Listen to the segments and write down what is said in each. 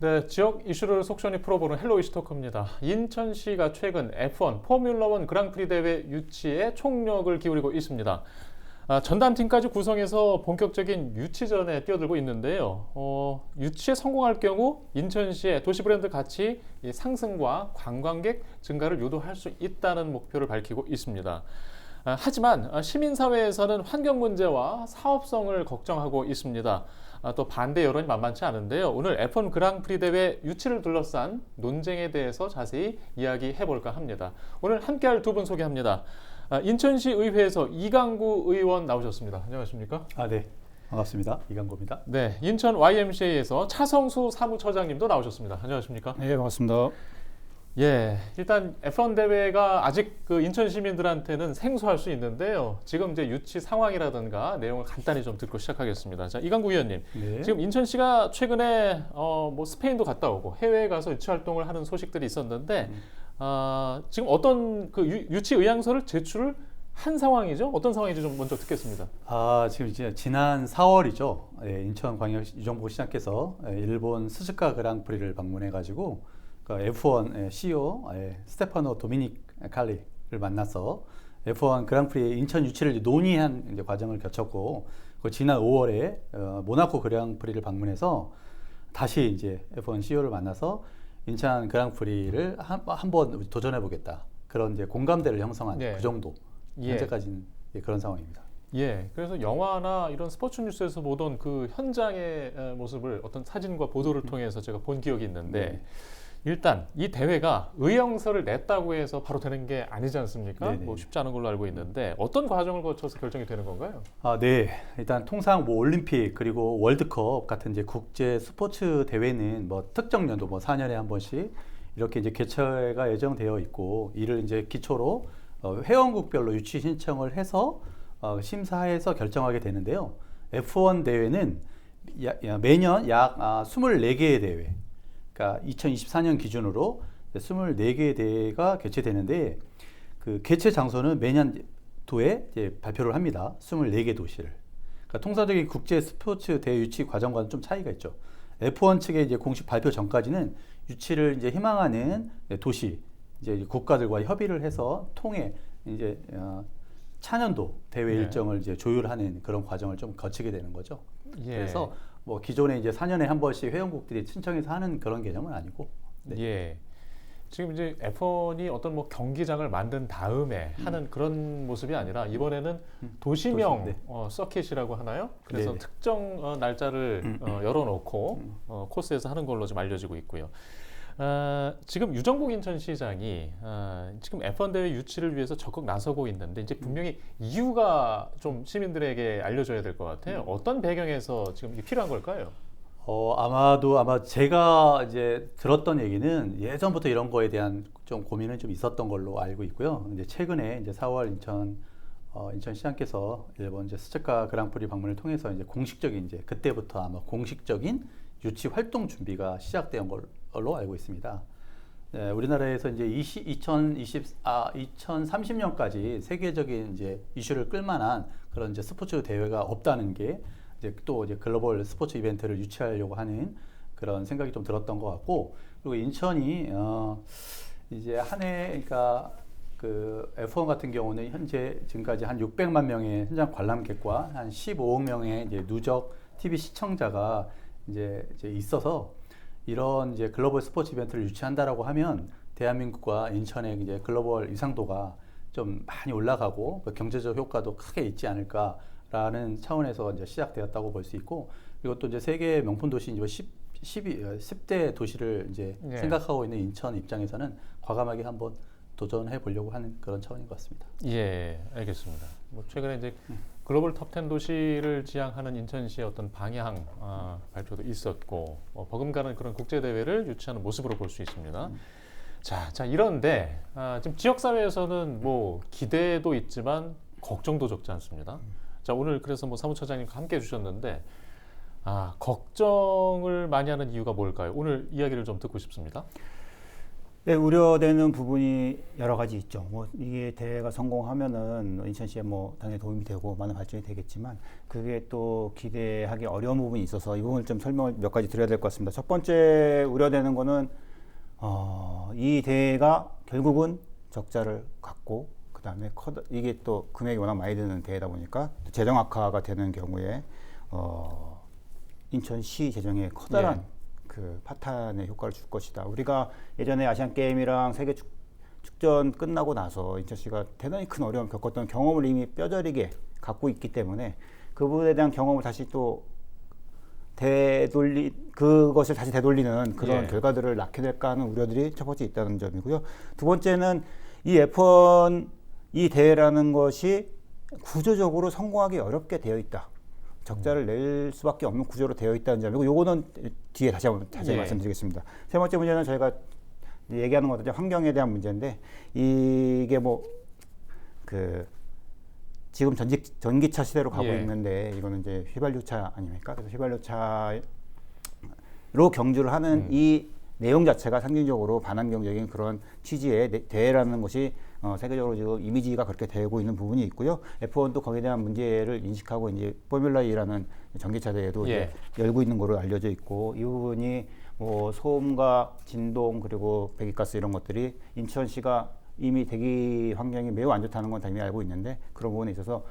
네, 지역 이슈를 속전히 풀어보는 헬로 이슈토크입니다. 인천시가 최근 F1 포뮬러1 그랑프리 대회 유치에 총력을 기울이고 있습니다. 전담팀까지 구성해서 본격적인 유치전에 뛰어들고 있는데요. 유치에 성공할 경우 인천시의 도시 브랜드 가치 상승과 관광객 증가를 유도할 수 있다는 목표를 밝히고 있습니다. 하지만 시민사회에서는 환경 문제와 사업성을 걱정하고 있습니다. 또 반대 여론이 만만치 않은데요. 오늘 F1 그랑프리 대회 유치를 둘러싼 논쟁에 대해서 자세히 이야기해 볼까 합니다. 오늘 함께할 두 분 소개합니다. 인천시 의회에서 이강구 의원 나오셨습니다. 안녕하십니까? 네. 반갑습니다. 이강구입니다. 네, 인천 YMCA에서 차성수 사무처장님도 나오셨습니다. 안녕하십니까? 네, 반갑습니다. 예, 일단 F1 대회가 아직 그 인천 시민들한테는 생소할 수 있는데요. 지금 이제 유치 상황이라든가 내용을 간단히 좀 듣고 시작하겠습니다. 자, 이강구 의원님, 네. 지금 인천시가 최근에 뭐 스페인도 갔다 오고 해외에 가서 유치 활동을 하는 소식들이 있었는데 지금 어떤 그 유치 의향서를 제출을 한 상황이죠? 어떤 상황인지 좀 먼저 듣겠습니다. 지금 이제 지난 4월이죠. 인천광역시 유정보시장께서 일본 스즈카 그랑프리를 방문해가지고 F1 CEO 스테파노 도미닉 칼리를 만나서 F1 그랑프리 인천 유치를 논의한 이제 과정을 거쳤고, 지난 5월에 모나코 그랑프리를 방문해서 다시 이제 F1 CEO를 만나서 인천 그랑프리를 한번 도전해 보겠다. 그런 이제 공감대를 형성한 네. 그 정도. 예. 현재까지는 그런 상황입니다. 예, 그래서 영화나 이런 스포츠 뉴스에서 보던 그 현장의 모습을 어떤 사진과 보도를 통해서 제가 본 기억이 있는데 네. 일단 이 대회가 의향서를 냈다고 해서 바로 되는 게 아니지 않습니까? 네네. 뭐 쉽지 않은 걸로 알고 있는데 어떤 과정을 거쳐서 결정이 되는 건가요? 네. 일단 통상 뭐 올림픽 그리고 월드컵 같은 이제 국제 스포츠 대회는 뭐 특정 연도 뭐 4년에 한 번씩 이렇게 이제 개최가 예정되어 있고, 이를 이제 기초로 회원국별로 유치 신청을 해서 심사해서 결정하게 되는데요. F1 대회는 매년 약 24개의 대회, 그러니까 2024년 기준으로 24개의 대회가 개최되는데, 그 개최 장소는 매년 도에 이제 발표를 합니다. 24개 도시를. 그러니까 통상적인 국제 스포츠 대회 유치 과정과는 좀 차이가 있죠. F1 측의 이제 공식 발표 전까지는 유치를 이제 희망하는 도시, 이제 국가들과 협의를 해서 통해 이제 차년도 대회 네. 일정을 이제 조율하는 그런 과정을 좀 거치게 되는 거죠. 예. 그래서 뭐 기존에 이제 4년에 한 번씩 회원국들이 신청해서 하는 그런 개념은 아니고. 네. 예. 지금 이제 F1이 어떤 뭐 경기장을 만든 다음에 하는 그런 모습이 아니라 이번에는 도시명 네. 서킷이라고 하나요? 그래서 네네. 특정 날짜를 열어놓고 코스에서 하는 걸로 좀 알려지고 있고요. 지금 유정복 인천시장이 지금 F1 대회 유치를 위해서 적극 나서고 있는데 이제 분명히 이유가 좀 시민들에게 알려줘야 될 것 같아요. 어떤 배경에서 지금 이게 필요한 걸까요? 아마 제가 이제 들었던 얘기는 예전부터 이런 거에 대한 좀 고민은 좀 있었던 걸로 알고 있고요. 이제 최근에 이제 4월 인천시장께서 일본 이제 스즈카 그랑프리 방문을 통해서 이제 공식적인 이제 그때부터 아마 공식적인 유치 활동 준비가 시작된 걸로 알고 있습니다. 네, 우리나라에서 이제 2030년까지 세계적인 이제 이슈를 끌만한 그런 이제 스포츠 대회가 없다는 게 이제 글로벌 스포츠 이벤트를 유치하려고 하는 그런 생각이 좀 들었던 것 같고, 그리고 인천이 이제 한 해, 그러니까 그 F1 같은 경우는 현재 지금까지 한 600만 명의 현장 관람객과 한 15억 명의 이제 누적 TV 시청자가 이제 있어서, 이런 이제 글로벌 스포츠 이벤트를 유치한다라고 하면 대한민국과 인천의 이제 글로벌 위상도가 좀 많이 올라가고 경제적 효과도 크게 있지 않을까라는 차원에서 이제 시작되었다고 볼 수 있고, 그리고 또 이제 세계 명품 도시 이제 10대 도시를 이제 네. 생각하고 있는 인천 입장에서는 과감하게 한번 도전해 보려고 하는 그런 차원인 것 같습니다. 예, 알겠습니다. 뭐 최근에 이제 글로벌 톱10 도시를 지향하는 인천시의 어떤 방향 발표도 있었고 버금가는 그런 국제 대회를 유치하는 모습으로 볼 수 있습니다. 자 이런데 지금 지역 사회에서는 뭐 기대도 있지만 걱정도 적지 않습니다. 자 오늘 그래서 뭐 사무처장님과 함께 해주셨는데 걱정을 많이 하는 이유가 뭘까요? 오늘 이야기를 좀 듣고 싶습니다. 네, 우려되는 부분이 여러 가지 있죠. 뭐 이게 대회가 성공하면은 인천시에 뭐 당연히 도움이 되고 많은 발전이 되겠지만 그게 또 기대하기 어려운 부분이 있어서 이 부분을 좀 설명을 몇 가지 드려야 될 것 같습니다. 첫 번째 우려되는 거는 이 대회가 결국은 적자를 갖고 그다음에 이게 또 금액이 워낙 많이 드는 대회다 보니까 재정 악화가 되는 경우에 인천시 재정에 커다란 예. 그 파탄의 효과를 줄 것이다. 우리가 예전에 아시안 게임이랑 세계 축전 끝나고 나서 인천시가 대단히 큰 어려움 겪었던 경험을 이미 뼈저리게 갖고 있기 때문에 그 부분에 대한 경험을 다시 또 그것을 다시 되돌리는 그런 예. 결과들을 낳게 될까 하는 우려들이 첫 번째 있다는 점이고요. 두 번째는 이 F1 이 대회라는 것이 구조적으로 성공하기 어렵게 되어 있다. 적자를 낼 수밖에 없는 구조로 되어 있다는 점이고, 요거는 뒤에 다시 한번 자세히 예. 말씀드리겠습니다. 세 번째 문제는 저희가 얘기하는 것은 환경에 대한 문제인데, 이게 뭐 그 지금 전기차 시대로 가고 예. 있는데 이거는 이제 휘발유차 아닙니까? 그래서 휘발유차로 경주를 하는 이 내용 자체가 상징적으로 반환경적인 그런 취지의 대회라는 것이 세계적으로 지금 이미지가 그렇게 되고 있는 부분이 있고요. F1도 거기에 대한 문제를 인식하고 이제 포뮬라 E라는 전기차 대회도 예. 이제 열고 있는 걸로 알려져 있고, 이 부분이 뭐 소음과 진동 그리고 배기가스 이런 것들이 인천시가 이미 대기 환경이 매우 안 좋다는 건 당연히 알고 있는데, 그런 부분에 있어서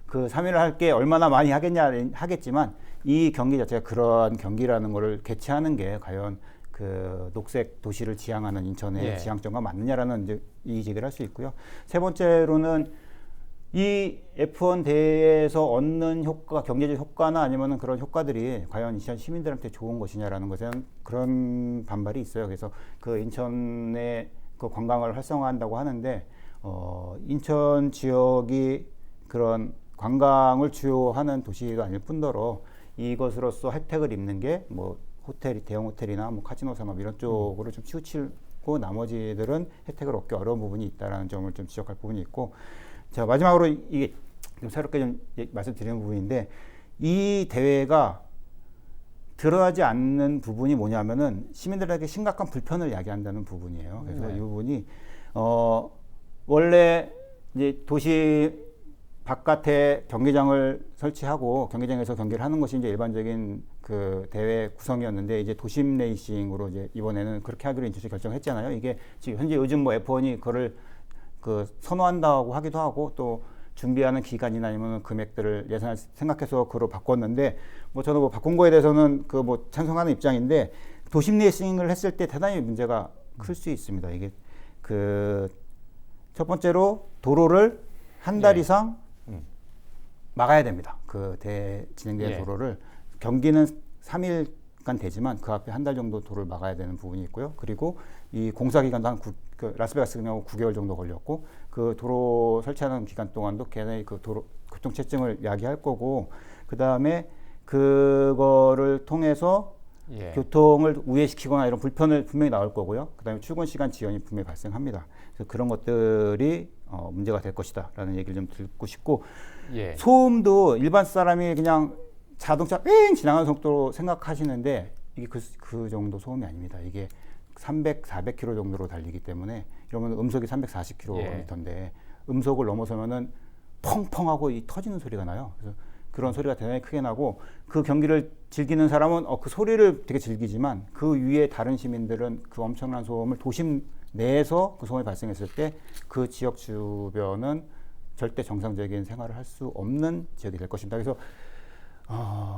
그 3위를 할 게 얼마나 많이 하겠지만 이 경기 자체가 그러한 경기라는 거를 개최하는 게 과연 그 녹색 도시를 지향하는 인천의 예. 지향점과 맞느냐라는 이제 이 제기를 할 수 있고요. 세 번째로는 이 F1 대회에서 얻는 효과, 경제적 효과나 아니면은 그런 효과들이 과연 인천 시민들한테 좋은 것이냐라는 것에 그런 반발이 있어요. 그래서 그 인천의 그 관광을 활성화한다고 하는데 인천 지역이 그런 관광을 주요하는 도시도 아닐 뿐더러 이것으로서 혜택을 입는 게 뭐 대형 호텔이나 뭐 카지노 산업 이런 쪽으로 좀 치우치고 나머지들은 혜택을 얻기 어려운 부분이 있다라는 점을 좀 지적할 부분이 있고, 자 마지막으로 이게 좀 새롭게 좀 말씀드리는 부분인데, 이 대회가 드러나지 않는 부분이 뭐냐면은 시민들에게 심각한 불편을 야기한다는 부분이에요. 그래서 네. 이 부분이 원래 이제 도시 바깥에 경기장을 설치하고 경기장에서 경기를 하는 것이 이제 일반적인 그 대회 구성이었는데, 이제 도심 레이싱으로 이제 이번에는 그렇게 하기로 인천시 결정했잖아요. 이게 지금 현재 요즘 뭐 F1이 그거를 그 선호한다고 하기도 하고, 또 준비하는 기간이나 아니면 금액들을 예산을 생각해서 그로 바꿨는데, 뭐 저는 뭐 바꾼 거에 대해서는 그 뭐 찬성하는 입장인데, 도심 레이싱을 했을 때 대단히 문제가 클 수 있습니다. 이게 그 첫 번째로 도로를 한 달 예. 이상 막아야 됩니다. 그 진행된 예. 도로를 경기는 3일간 되지만 그 앞에 한 달 정도 도로를 막아야 되는 부분이 있고요. 그리고 이 공사 기간도 그 라스베가스 같은 경우 9개월 정도 걸렸고, 그 도로 설치하는 기간 동안도 걔네 그 도로 교통체증을 야기할 거고, 그 다음에 그거를 통해서 예. 교통을 우회시키거나 이런 불편을 분명히 나올 거고요. 그 다음에 출근 시간 지연이 분명히 발생합니다. 그래서 그런 것들이 문제가 될 것이다라는 얘기를 좀 듣고 싶고, 예. 소음도 일반 사람이 그냥 자동차 뺑 지나가는 속도로 생각하시는데 이게 그 정도 소음이 아닙니다. 이게 300, 400km 정도로 달리기 때문에, 이러면 음속이 340km인데 음속을 넘어서면은 펑펑하고 이 터지는 소리가 나요. 그래서 그런 소리가 대단히 크게 나고, 그 경기를 즐기는 사람은 그 소리를 되게 즐기지만 그 위에 다른 시민들은 그 엄청난 소음을 도심 내에서 그 소음이 발생했을 때 그 지역 주변은 절대 정상적인 생활을 할 수 없는 지역이 될 것입니다. 그래서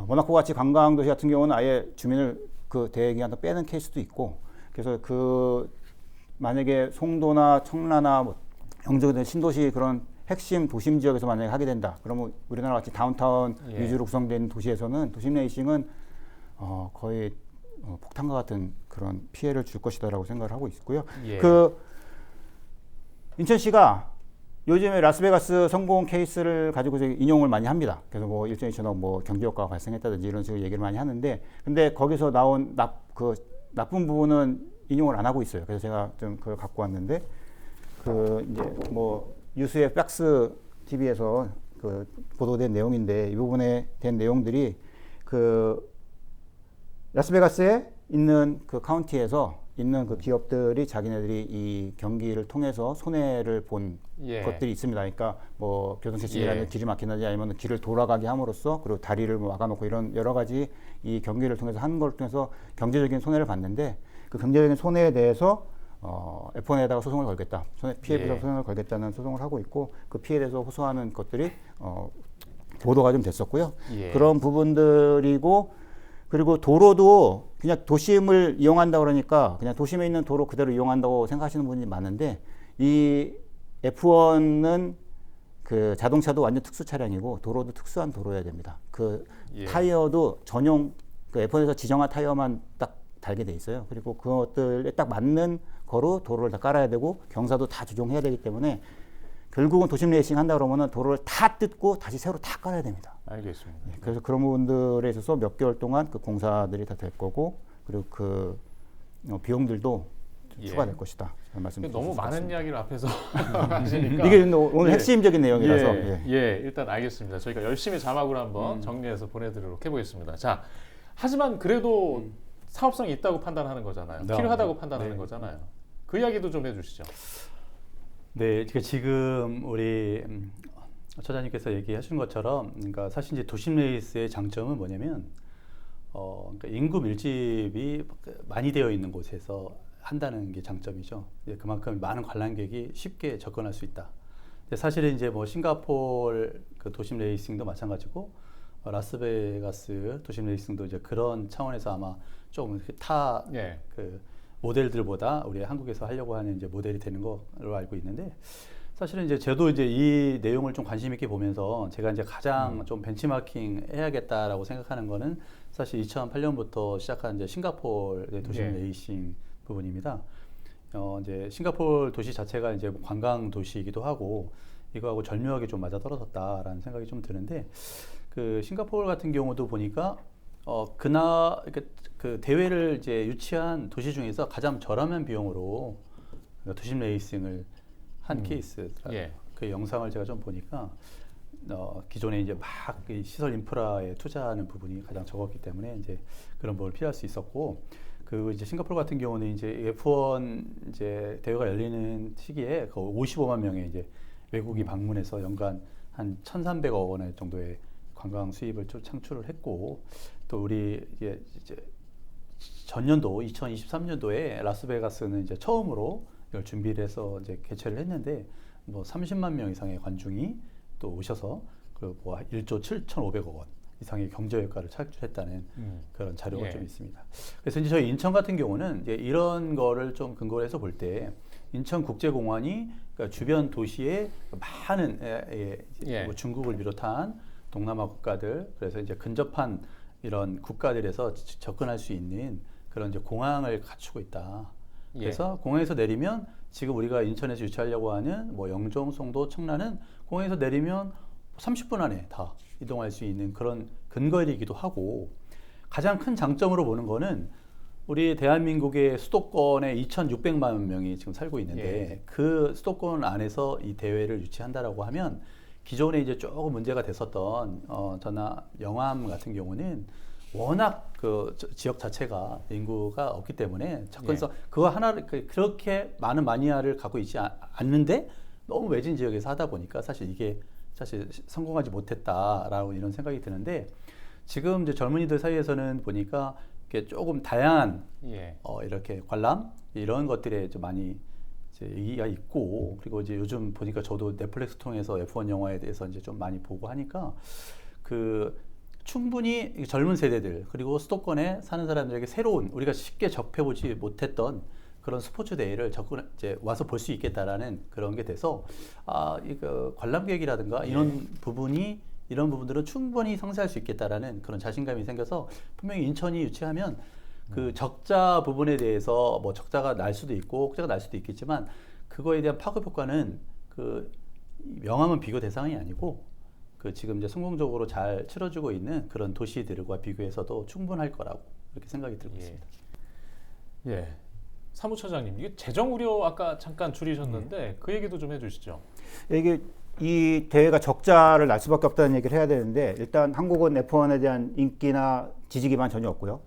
모나코 같이 관광도시 같은 경우는 아예 주민을 그 대회 기간 동안 빼는 케이스도 있고, 그래서 그 만약에 송도나 청라나 뭐 영주 같은 신도시 그런 핵심 도심 지역에서 만약에 하게 된다, 그러면 우리나라 같이 다운타운 예. 위주로 구성된 도시에서는 도심 레이싱은 거의 폭탄과 같은 그런 피해를 줄 것이다라고 생각을 하고 있고요. 예. 그 인천시가 요즘에 라스베가스 성공 케이스를 가지고 인용을 많이 합니다. 그래서 뭐 일정이처럼 뭐 경제 효과가 발생했다든지 이런 식으로 얘기를 많이 하는데, 근데 거기서 나온 나쁜 부분은 인용을 안 하고 있어요. 그래서 제가 좀 그걸 갖고 왔는데, 그 이제 뭐 유수의 박스 TV에서 그 보도된 내용인데, 이 부분에 대한 내용들이 그 라스베가스에 있는 그 카운티에서 있는 그 기업들이 자기네들이 이 경기를 통해서 손해를 본 예. 것들이 있습니다. 그러니까 뭐 교통체증이라는 예. 길이 막힌다든지 아니면 길을 돌아가게 함으로써 그리고 다리를 뭐 막아놓고 이런 여러 가지 이 경기를 통해서 한 걸 통해서 경제적인 손해를 봤는데 그 경제적인 손해에 대해서 F1에다가 소송을 걸겠다, 피해 배상 예. 소송을 걸겠다는 소송을 하고 있고 그 피해에 대해서 호소하는 것들이 보도가 좀 됐었고요. 예. 그런 부분들이고 그리고 도로도 그냥 도심을 이용한다 그러니까 그냥 도심에 있는 도로 그대로 이용한다고 생각하시는 분이 많은데 이 F1은 그 자동차도 완전 특수 차량이고 도로도 특수한 도로여야 됩니다. 그 예. 타이어도 전용 그 F1에서 지정한 타이어만 딱 달게 돼 있어요. 그리고 그것들에 딱 맞는 거로 도로를 다 깔아야 되고 경사도 다 조정해야 되기 때문에 결국은 도심 레이싱 한다 그러면은 도로를 다 뜯고 다시 새로 다 깔아야 됩니다. 알겠습니다. 그래서 그런 부분들에 있어서 몇 개월 동안 그 공사들이 다 될 거고 그리고 그 비용들도 예. 추가될 것이다. 말씀 너무 많은 이야기를 앞에서 하시니까 이게 오늘 예. 핵심적인 내용이라서 예, 일단 알겠습니다. 저희가 열심히 자막으로 한번 정리해서 보내드리도록 해보겠습니다. 자, 하지만 그래도 사업성이 있다고 판단하는 거잖아요. 네. 필요하다고 판단하는 네. 거잖아요. 그 이야기도 좀 해주시죠. 네, 지금 우리 처장님께서 얘기하신 것처럼, 그러니까 사실 이제 도심 레이스의 장점은 뭐냐면, 그러니까 인구 밀집이 많이 되어 있는 곳에서 한다는 게 장점이죠. 이제 그만큼 많은 관람객이 쉽게 접근할 수 있다. 근데 사실은 이제 뭐 싱가포르 그 도심 레이싱도 마찬가지고, 라스베가스 도심 레이싱도 이제 그런 차원에서 아마 조금 예. 그 모델들보다 우리 한국에서 하려고 하는 이제 모델이 되는 걸로 알고 있는데 사실은 이제 저도 이제 이 내용을 좀 관심 있게 보면서 제가 이제 가장 좀 벤치마킹 해야겠다라고 생각하는 거는 사실 2008년부터 시작한 이제 싱가포르 도심 예. 레이싱 부분입니다. 이제 싱가포르 도시 자체가 이제 관광 도시이기도 하고 이거하고 절묘하게 좀 맞아떨어졌다라는 생각이 좀 드는데 그 싱가포르 같은 경우도 보니까 그 대회를 이제 유치한 도시 중에서 가장 저렴한 비용으로 도심 레이싱을 한 케이스. 예. 그 영상을 제가 좀 보니까 기존에 이제 막 이 시설 인프라에 투자하는 부분이 가장 적었기 때문에 이제 그런 부분을 피할 수 있었고 그 이제 싱가포르 같은 경우는 이제 F1 이제 대회가 열리는 시기에 그 55만 명의 이제 외국이 방문해서 연간 한 1,300억 원의 정도의 관광 수입을 좀 창출을 했고 또 우리 이제 전년도 2023년도에 라스베가스는 이제 처음으로 이걸 준비를 해서 이제 개최를 했는데 뭐 30만 명 이상의 관중이 또 오셔서 그 뭐 1조 7,500억 원 이상의 경제 효과를 창출했다는 그런 자료가 예. 좀 있습니다. 그래서 이제 저희 인천 같은 경우는 이제 이런 거를 좀 근거로 해서 볼 때 인천국제공항이 그러니까 주변 도시에 많은 예. 뭐 중국을 비롯한 동남아 국가들 그래서 이제 근접한 이런 국가들에서 접근할 수 있는 그런 이제 공항을 갖추고 있다. 그래서 공항에서 내리면 지금 우리가 인천에서 유치하려고 하는 뭐 영종, 송도, 청라는 공항에서 내리면 30분 안에 다 이동할 수 있는 그런 근거리이기도 하고 가장 큰 장점으로 보는 거는 우리 대한민국의 수도권에 2,600만 명이 지금 살고 있는데 예. 그 수도권 안에서 이 대회를 유치한다라고 하면 기존에 이제 조금 문제가 됐었던 전나 영암 같은 경우는 워낙 그 지역 자체가 인구가 없기 때문에 접근성 그거 하나를 그렇게 많은 마니아를 갖고 있지 않는데 너무 외진 지역에서 하다 보니까 사실 이게 사실 성공하지 못했다라고 이런 생각이 드는데 지금 이제 젊은이들 사이에서는 보니까 이게 조금 다양한 이렇게 관람 이런 것들에 좀 많이 이제 얘기가 있고 그리고 이제 요즘 보니까 저도 넷플릭스 통해서 F1 영화에 대해서 이제 좀 많이 보고 하니까 그 충분히 젊은 세대들 그리고 수도권에 사는 사람들에게 새로운 우리가 쉽게 접해보지 못했던 그런 스포츠 대회를 이제 와서 볼 수 있겠다라는 그런 게 돼서 이거 관람객이라든가 이런 부분들은 충분히 상쇄할 수 있겠다라는 그런 자신감이 생겨서 분명히 인천이 유치하면 그 적자 부분에 대해서 뭐 적자가 날 수도 있고 혹자가 날 수도 있겠지만 그거에 대한 파급 효과는 그 명함은 비교 대상이 아니고 그 지금 이제 성공적으로 잘 치러지고 있는 그런 도시들과 비교해서도 충분할 거라고 그렇게 생각이 들고 있습니다. 예. 사무처장님, 이게 재정 우려 아까 잠깐 줄이셨는데 그 얘기도 좀 해주시죠. 이게 이 대회가 적자를 날 수밖에 없다는 얘기를 해야 되는데 일단 한국은 F1에 대한 인기나 지지 기반 전혀 없고요.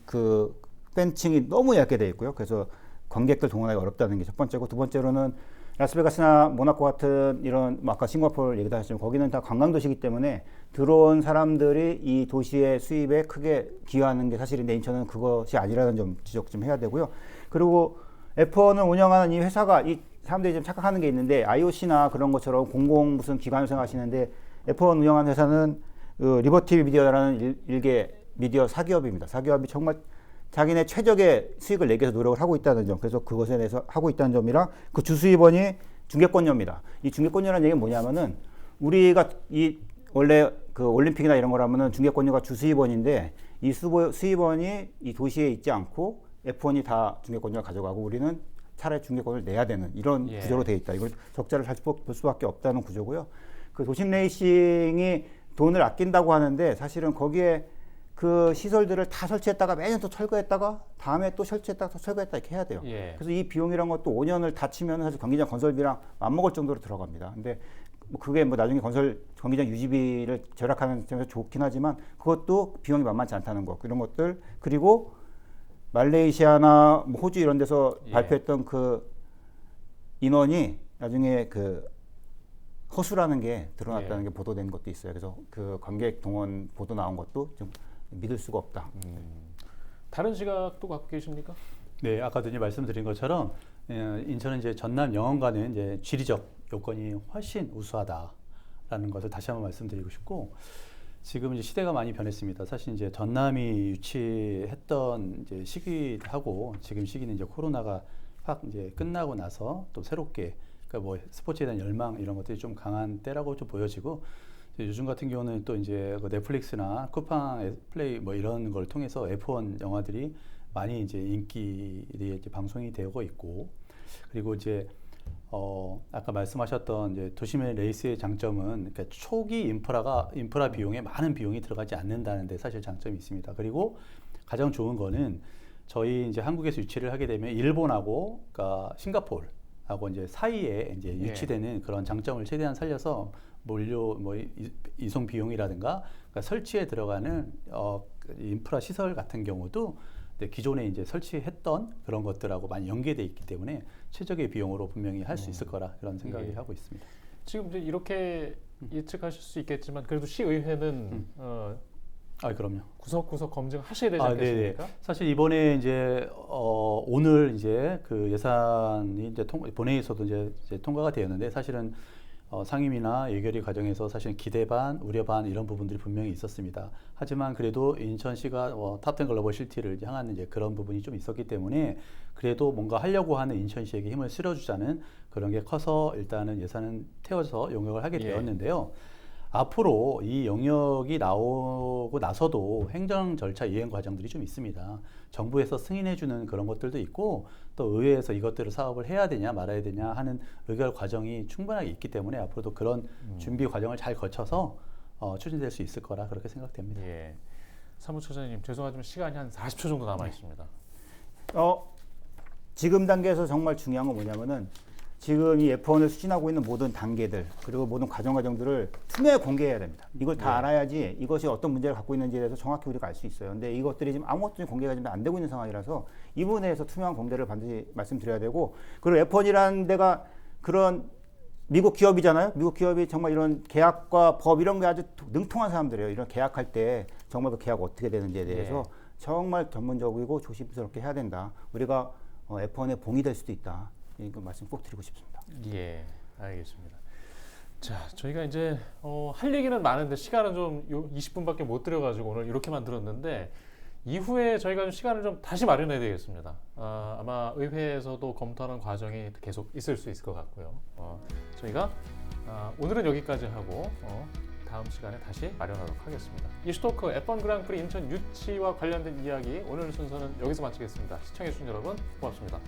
그 팬층이 너무 얇게 돼 있고요. 그래서 관객들 동원하기 어렵다는 게 첫 번째고, 두 번째로는 라스베가스나 모나코 같은 이런 뭐 아까 싱가포르 얘기도 하셨지만 거기는 다 관광 도시이기 때문에 들어온 사람들이 이 도시의 수입에 크게 기여하는 게 사실인데, 인천은 그것이 아니라는 점 지적 좀 해야 되고요. 그리고 F1을 운영하는 이 회사가, 이 사람들이 좀 착각하는 게 있는데, IOC나 그런 것처럼 공공 무슨 기관을 생각하시는데, F1 운영하는 회사는 리버티 미디어라는 일개 미디어 사기업입니다. 사기업이 정말 자기네 최적의 수익을 내기 위해서 노력을 하고 있다는 점, 그래서 그것에 대해서 하고 있다는 점이랑, 그 주수입원이 중개권료입니다. 이 중개권료라는 얘기는 뭐냐면은, 우리가 이 원래 그 올림픽이나 이런 거라면은 중개권료가 주수입원인데, 이 수입원이 이 도시에 있지 않고 F1이 다 중개권료를 가져가고 우리는 차라리 중개권을 내야 되는 이런 구조로 되어 있다. 이걸 적자를 잘 볼 수밖에 없다는 구조고요. 그 도심 레이싱이 돈을 아낀다고 하는데, 사실은 거기에 그 시설들을 다 설치했다가 매년 또 철거했다가 다음에 또 설치했다가 또 철거했다 이렇게 해야 돼요. 그래서 이 비용이란 것도 5년을 다 치면 사실 경기장 건설비랑 맞먹을 정도로 들어갑니다. 근데 뭐 그게 뭐 나중에 경기장 유지비를 절약하는 점에서 좋긴 하지만, 그것도 비용이 만만치 않다는 거, 이런 것들. 그리고 말레이시아나 뭐 호주 이런 데서 발표했던 그 인원이 나중에 그 허수라는 게 드러났다는 게 보도된 것도 있어요. 그래서 그 관객 동원 보도 나온 것도 좀 믿을 수가 없다. 다른 시각도 갖고 계십니까? 네, 아까도 이제 말씀드린 것처럼 인천은 이제 전남 영원과는 이제 지리적 요건이 훨씬 우수하다라는 것을 다시 한번 말씀드리고 싶고, 지금 이제 시대가 많이 변했습니다. 사실 이제 전남이 유치했던 이제 시기하고 지금 시기는 이제 코로나가 확 이제 끝나고 나서 또 새롭게, 그러니까 뭐 스포츠에 대한 열망 이런 것들이 좀 강한 때라고 좀 보여지고, 요즘 같은 경우는 또 이제 그 넷플릭스나 쿠팡 플레이 뭐 이런 걸 통해서 F1 영화들이 많이 이제 인기들이 이제 방송이 되고 있고, 그리고 이제 아까 말씀하셨던 이제 도심의 레이스의 장점은, 그러니까 초기 인프라 비용에 많은 비용이 들어가지 않는다는 데 사실 장점이 있습니다. 그리고 가장 좋은 거는 저희 이제 한국에서 유치를 하게 되면 일본하고 그러니까 싱가포르하고 이제 사이에 이제 유치되는 그런 장점을 최대한 살려서 물류 뭐 이송 비용이라든가 그러니까 설치에 들어가는 인프라 시설 같은 경우도 기존에 이제 설치했던 그런 것들하고 많이 연계돼 있기 때문에 최적의 비용으로 분명히 할 수 있을 거라 그런 생각이 하고 있습니다. 지금 이제 이렇게 예측하실 수 있겠지만, 그래도 시의회는 그럼요. 구석구석 검증하셔야 되지 않겠습니까? 사실 이번에 이제 오늘 이제 그 예산이 이제 본회의에서도 이제 통과가 되었는데, 사실은 상임위나 예결위 과정에서 사실 기대 반, 우려 반 이런 부분들이 분명히 있었습니다. 하지만 그래도 인천시가 탑10 글로벌 시티를 향한 이제 그런 부분이 좀 있었기 때문에, 그래도 뭔가 하려고 하는 인천시에게 힘을 실어주자는 그런 게 커서 일단은 예산은 태워서 용역을 하게 되었는데요. 앞으로 이 영역이 나오고 나서도 행정 절차 이행 과정들이 좀 있습니다. 정부에서 승인해주는 그런 것들도 있고, 또 의회에서 이것들을 사업을 해야 되냐 말아야 되냐 하는 의결 과정이 충분하게 있기 때문에 앞으로도 그런 준비 과정을 잘 거쳐서 추진될 수 있을 거라 그렇게 생각됩니다. 사무처장님, 죄송하지만 시간이 한 40초 정도 남아 있습니다. 지금 단계에서 정말 중요한 건 뭐냐면은, 지금 이 F1을 추진하고 있는 모든 단계들, 그리고 모든 과정들을 투명하게 공개해야 됩니다. 이걸 다 알아야지 이것이 어떤 문제를 갖고 있는지에 대해서 정확히 우리가 알 수 있어요. 근데 이것들이 지금 아무것도 공개가 지금 안 되고 있는 상황이라서 이 부분에 대해서 투명한 공개를 반드시 말씀드려야 되고, 그리고 F1이라는 데가 그런 미국 기업이잖아요. 미국 기업이 정말 이런 계약과 법 이런 게 아주 능통한 사람들이에요. 이런 계약할 때 정말 그 계약 어떻게 되는지에 대해서 정말 전문적이고 조심스럽게 해야 된다. 우리가 F1에 봉이 될 수도 있다. 이거 말씀 꼭 드리고 싶습니다. 알겠습니다. 자, 저희가 이제 할 얘기는 많은데 시간은 좀 20분밖에 못 드려가지고 오늘 이렇게만 들었는데, 이후에 저희가 좀 시간을 좀 다시 마련해야 되겠습니다. 아마 의회에서도 검토하는 과정이 계속 있을 수 있을 것 같고요. 저희가 오늘은 여기까지 하고 다음 시간에 다시 마련하도록 하겠습니다. 이슈토크 F1 그랑프리 인천 유치와 관련된 이야기, 오늘 순서는 여기서 마치겠습니다. 시청해주신 여러분 고맙습니다.